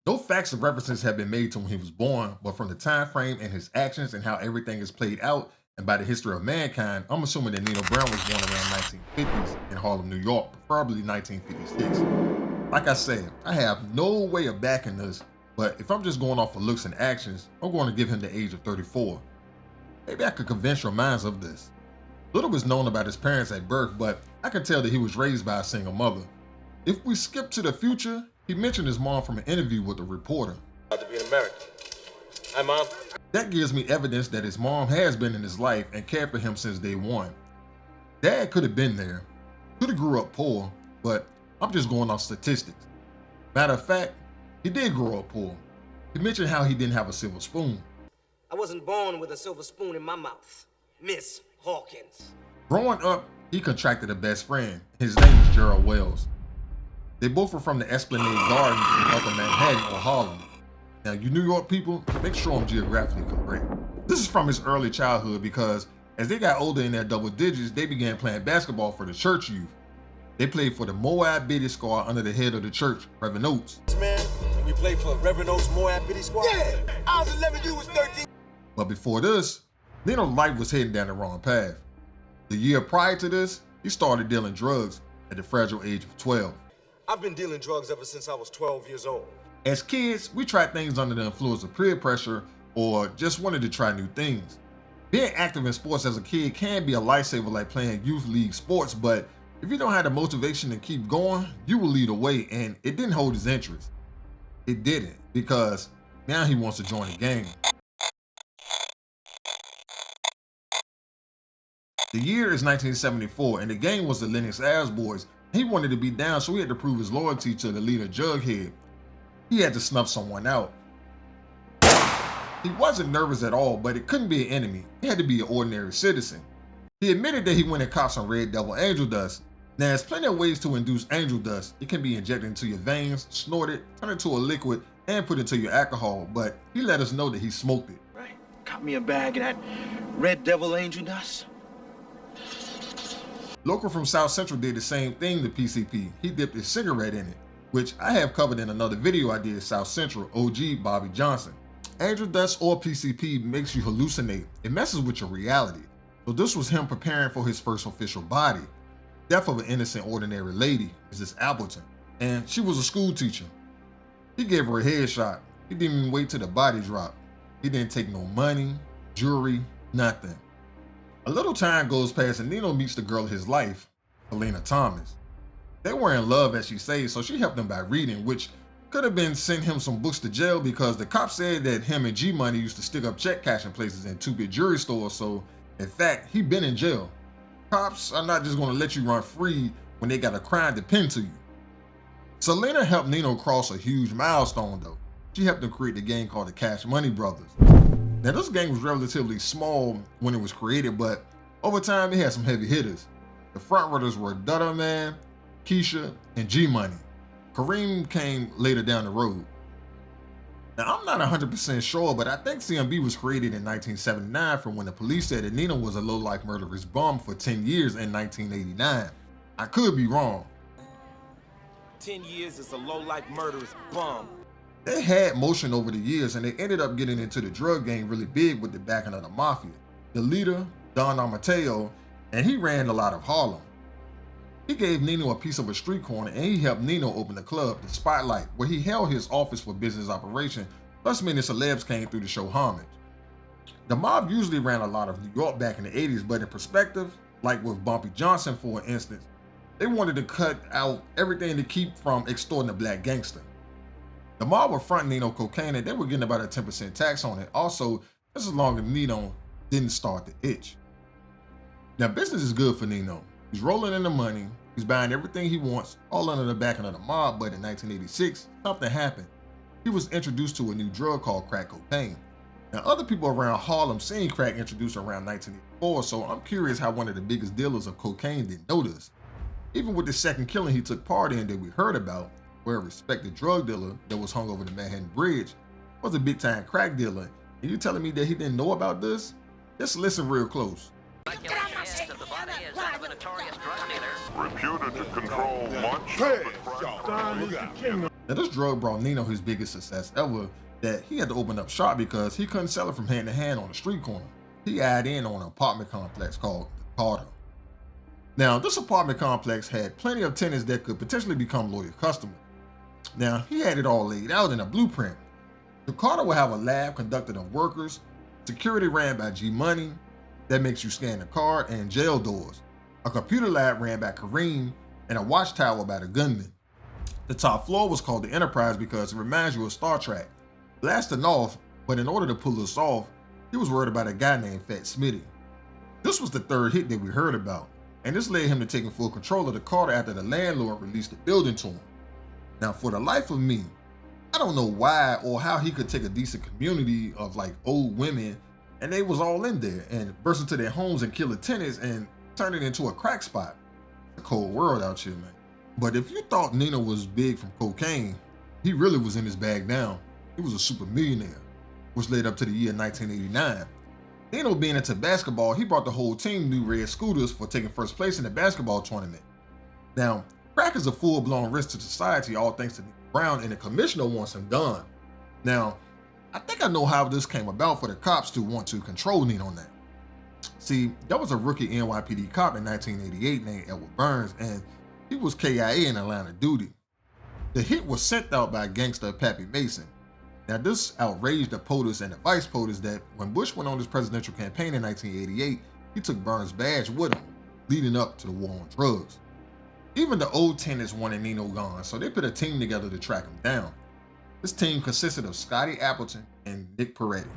No facts or references have been made to when he was born, but from the time frame and his actions and how everything is played out, and by the history of mankind, I'm assuming that Nino Brown was born around 1950s in Harlem, New York, preferably 1956. Like I said, I have no way of backing this, but if I'm just going off of looks and actions, I'm going to give him the age of 34. Maybe I could convince your minds of this. Little was known about his parents at birth, but I can tell that he was raised by a single mother. If we skip to the future, he mentioned his mom from an interview with a reporter. About to be an American. Hi, Mom. That gives me evidence that his mom has been in his life and cared for him since day one. Dad could have been there, could have grew up poor, but I'm just going off statistics. Matter of fact, he did grow up poor. He mentioned how he didn't have a silver spoon. I wasn't born with a silver spoon in my mouth, Miss Hawkins. Growing up, he contracted a best friend. His name is Gerald Wells. They both were from the Esplanade Gardens in Upper Manhattan or Harlem. Now, you New York people, make sure I'm geographically correct. This is from his early childhood because as they got older in their double digits, they began playing basketball for the church youth. They played for the Moab Biddy Squad under the head of the church, Reverend Oates. Man, we played for Reverend Oates Moab Biddy Squad? Yeah, I was 11, you was 13. But before this, Nino's life was heading down the wrong path. The year prior to this, he started dealing drugs at the fragile age of 12. I've been dealing drugs ever since I was 12 years old. As kids, we tried things under the influence of peer pressure or just wanted to try new things. Being active in sports as a kid can be a lifesaver like playing youth league sports, but if you don't have the motivation to keep going, you will lead away, and it didn't hold his interest. It didn't, because now he wants to join the gang. The year is 1974, and the gang was the Lennox Ave Boys. He wanted to be down, so he had to prove his loyalty to the leader, Jughead. He had to snuff someone out. He wasn't nervous at all, but it couldn't be an enemy. He had to be an ordinary citizen. He admitted that he went and caught some Red Devil angel dust. Now, there's plenty of ways to induce angel dust. It can be injected into your veins, snorted, turned into a liquid, and put into your alcohol, but he let us know that he smoked it. Right, got me a bag of that Red Devil angel dust. Local from South Central did the same thing to PCP. He dipped his cigarette in it, which I have covered in another video I did, South Central, OG Bobby Johnson. Angel dust or PCP makes you hallucinate. It messes with your reality. So this was him preparing for his first official body. Death of an innocent ordinary lady, Mrs. Appleton, and she was a school teacher. He gave her a headshot. He didn't even wait till the body dropped. He didn't take no money, jewelry, nothing. A little time goes past and Nino meets the girl of his life, Helena Thomas. They were in love, as she says, so she helped him by reading, which could have been sent him some books to jail because the cops said that him and G-Money used to stick up check cashing places in two-bit jewelry stores, so in fact, he been in jail. Cops are not just gonna let you run free when they got a crime to pin to you. Selena helped Nino cross a huge milestone though. She helped him create the gang called the Cash Money Brothers. Now this gang was relatively small when it was created, but over time it had some heavy hitters. The front runners were Dutta Man, Keisha, and G-Money. Kareem came later down the road. Now I'm not 100% sure, but I think CMB was created in 1979 from when the police said that Nino was a low-life murderous bum for 10 years in 1989. I could be wrong. 10 years as a low-life murderous bum. They had motion over the years and they ended up getting into the drug game really big with the backing of the mafia. The leader, Don Amateo, and he ran a lot of Harlem. He gave Nino a piece of a street corner and he helped Nino open the club, the Spotlight, where he held his office for business operation, plus many celebs came through to show homage. The mob usually ran a lot of New York back in the 80s, but in perspective, like with Bumpy Johnson for instance, they wanted to cut out everything to keep from extorting a black gangster. The mob were fronting Nino cocaine and they were getting about a 10% tax on it. Also, just as long as Nino didn't start the itch. Now business is good for Nino. He's rolling in the money, he's buying everything he wants, all under the backing of the mob, but in 1986, something happened. He was introduced to a new drug called crack cocaine. Now other people around Harlem seen crack introduced around 1984, so I'm curious how one of the biggest dealers of cocaine didn't know this. Even with the second killing he took part in that we heard about, where a respected drug dealer that was hung over the Manhattan Bridge was a big time crack dealer, and you telling me that he didn't know about this? Just listen real close. Reputed to control much of the crime. Now this drug brought Nino his biggest success ever, that he had to open up shop because he couldn't sell it from hand to hand on the street corner. He eyed in on an apartment complex called the Carter. Now this apartment complex had plenty of tenants that could potentially become loyal customers. Now he had it all laid out in a blueprint. The Carter will have a lab conducted on workers, security ran by G Money, that makes you scan the card, and jail doors. A computer lab ran by Kareem, and a watchtower by the gunman. The top floor was called the Enterprise because it reminds you of Star Trek. Blasting off, but in order to pull this off, he was worried about a guy named Fat Smitty. This was the third hit that we heard about, and this led him to taking full control of the Carter after the landlord released the building to him. Now, for the life of me, I don't know why or how he could take a decent community of like old women, and they was all in there, and burst into their homes and kill the tenants and turn it into a crack spot. It's a cold world out here, man. But if you thought Nino was big from cocaine, he really was in his bag down. He was a super millionaire, which led up to the year 1989. Nino being into basketball, he brought the whole team new red scooters for taking first place in the basketball tournament. Now, crack is a full-blown risk to society, all thanks to Nino Brown, and the commissioner wants him done. Now, I think I know how this came about for the cops to want to control Nino now. See, there was a rookie NYPD cop in 1988 named Edward Burns, and he was KIA in Atlanta duty. The hit was sent out by gangster Pappy Mason. Now this outraged the POTUS and the vice POTUS that when Bush went on his presidential campaign in 1988, he took Burns' badge with him, leading up to the war on drugs. Even the old tenants wanted Nino gone, so they put a team together to track him down. This team consisted of Scotty Appleton and Nick Peretti.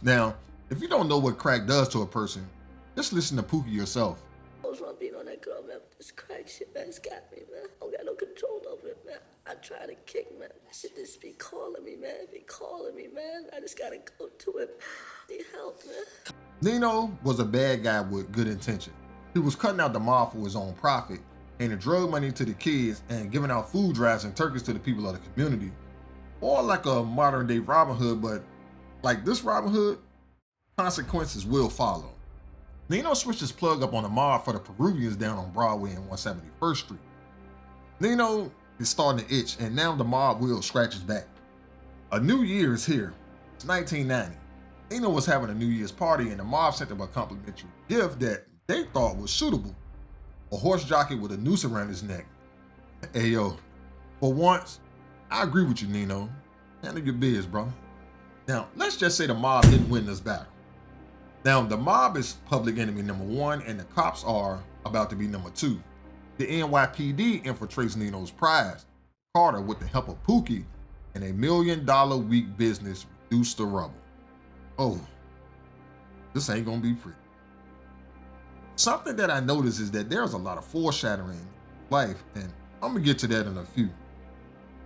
Now, if you don't know what crack does to a person, just listen to Pookie yourself. I was wrong being on that girl, man. This crack shit, man, it's got me, man. I don't got no control over it, man. I try to kick, man. That shit just be calling me, man. Be calling me, man. I just gotta go to it. Need help, man. Nino was a bad guy with good intention. He was cutting out the mob for his own profit, handing drug money to the kids and giving out food drives and turkeys to the people of the community. Or like a modern day Robin Hood, but like this Robin Hood, consequences will follow. Nino switched his plug up on the mob for the Peruvians down on Broadway and 171st Street. Nino is starting to itch, and now the mob will scratch his back. A new year is here. It's 1990. Nino was having a New Year's party, and the mob sent him a complimentary gift that they thought was suitable. A horse jockey with a noose around his neck. Hey yo, for once, I agree with you, Nino. Handle your biz, bro. Now, let's just say the mob didn't win this battle. Now, the mob is public enemy number one, and the cops are about to be number two. The NYPD infiltrates Nino's prize, Carter, with the help of Pookie, and $1 million week business reduced to rubble. Oh, this ain't gonna be pretty. Something that I noticed is that there's a lot of foreshadowing in life, and I'm gonna get to that in a few.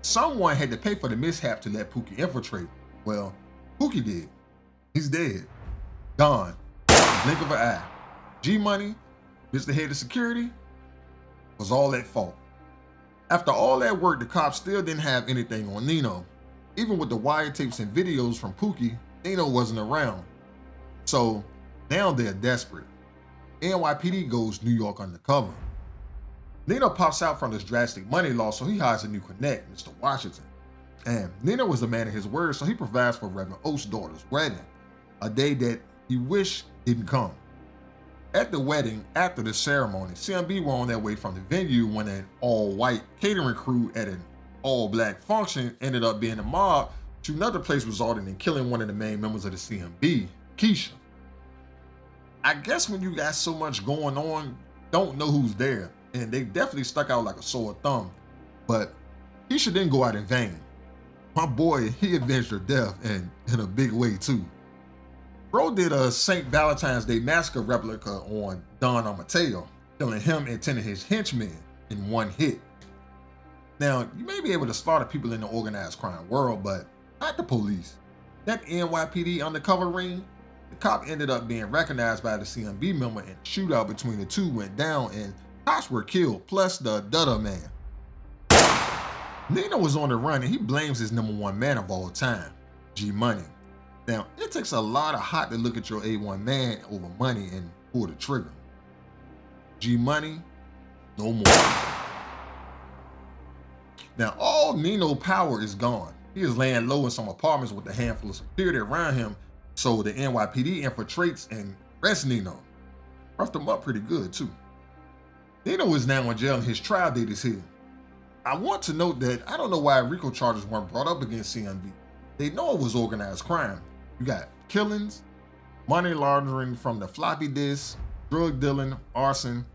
Someone had to pay for the mishap to let Pookie infiltrate. Well, Pookie did. He's dead. Gone. Blink of an eye. G Money, Mr. Head of Security, was all at fault. After all that work, the cops still didn't have anything on Nino. Even with the wiretapes and videos from Pookie, Nino wasn't around. So now they're desperate. NYPD goes New York undercover. Nino pops out from this drastic money loss, so he hires a new connect, Mr. Washington. And Nino was a man of his word, so he provides for Reverend Oates' daughter's wedding, a day that he wished didn't come. At the wedding, after the ceremony, CMB were on their way from the venue when an all-white catering crew at an all-black function ended up being a mob to another place, resulting in killing one of the main members of the CMB, Keisha. I guess when you got so much going on, don't know who's there, and they definitely stuck out like a sore thumb. But Keisha didn't go out in vain. My boy, he avenged her death, and in a big way too. Bro did a St. Valentine's Day Massacre replica on Don Mateo, killing him and 10 of his henchmen in one hit. Now, you may be able to slaughter people in the organized crime world, but not the police. That NYPD undercover ring, the cop ended up being recognized by the CMB member, and the shootout between the two went down and cops were killed, plus the Dutta man. Nino was on the run and he blames his number one man of all time, G Money. Now, it takes a lot of hot to look at your A1 man over money and pull the trigger. G Money, no more. Now, all Nino power is gone. He is laying low in some apartments with a handful of security around him, so the NYPD infiltrates and arrests Nino. Roughed him up pretty good, too. Nino is now in jail and his trial date is here. I want to note that I don't know why RICO charges weren't brought up against CMB. They know it was organized crime. You got killings, money laundering from the floppy disk, drug dealing, arson,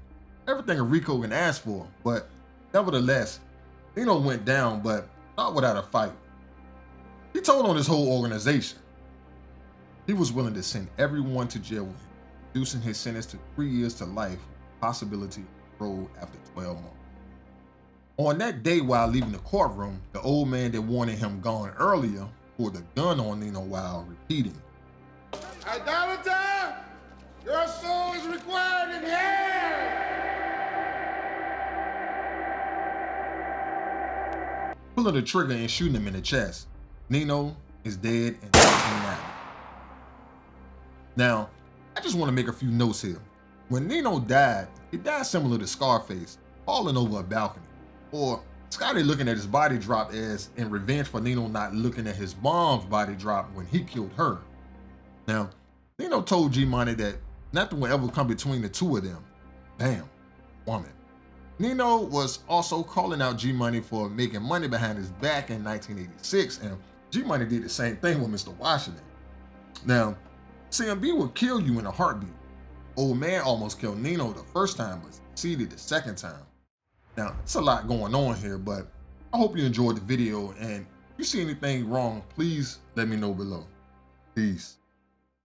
everything a RICO can ask for. But nevertheless, Nino went down, but not without a fight. He told on his whole organization. He was willing to send everyone to jail with him, reducing his sentence to 3 years to life, possibility of parole after 12 months. On that day while leaving the courtroom, the old man that wanted him gone earlier pulled a gun on Nino while repeating, "Idolater, your soul is required in hell!" pulling the trigger and shooting him in the chest. Nino is dead and now. Now, I just want to make a few notes here. When Nino died, he died similar to Scarface, falling over a balcony, or Scotty looking at his body drop as in revenge for Nino not looking at his mom's body drop when he killed her. Now, Nino told G-Money that nothing will ever come between the two of them. Damn, woman. Nino was also calling out G-Money for making money behind his back in 1986, and G-Money did the same thing with Mr. Washington. Now, CMB will kill you in a heartbeat. Old man almost killed Nino the first time, but succeeded the second time. Now, it's a lot going on here, but I hope you enjoyed the video, and if you see anything wrong, please let me know below. Peace.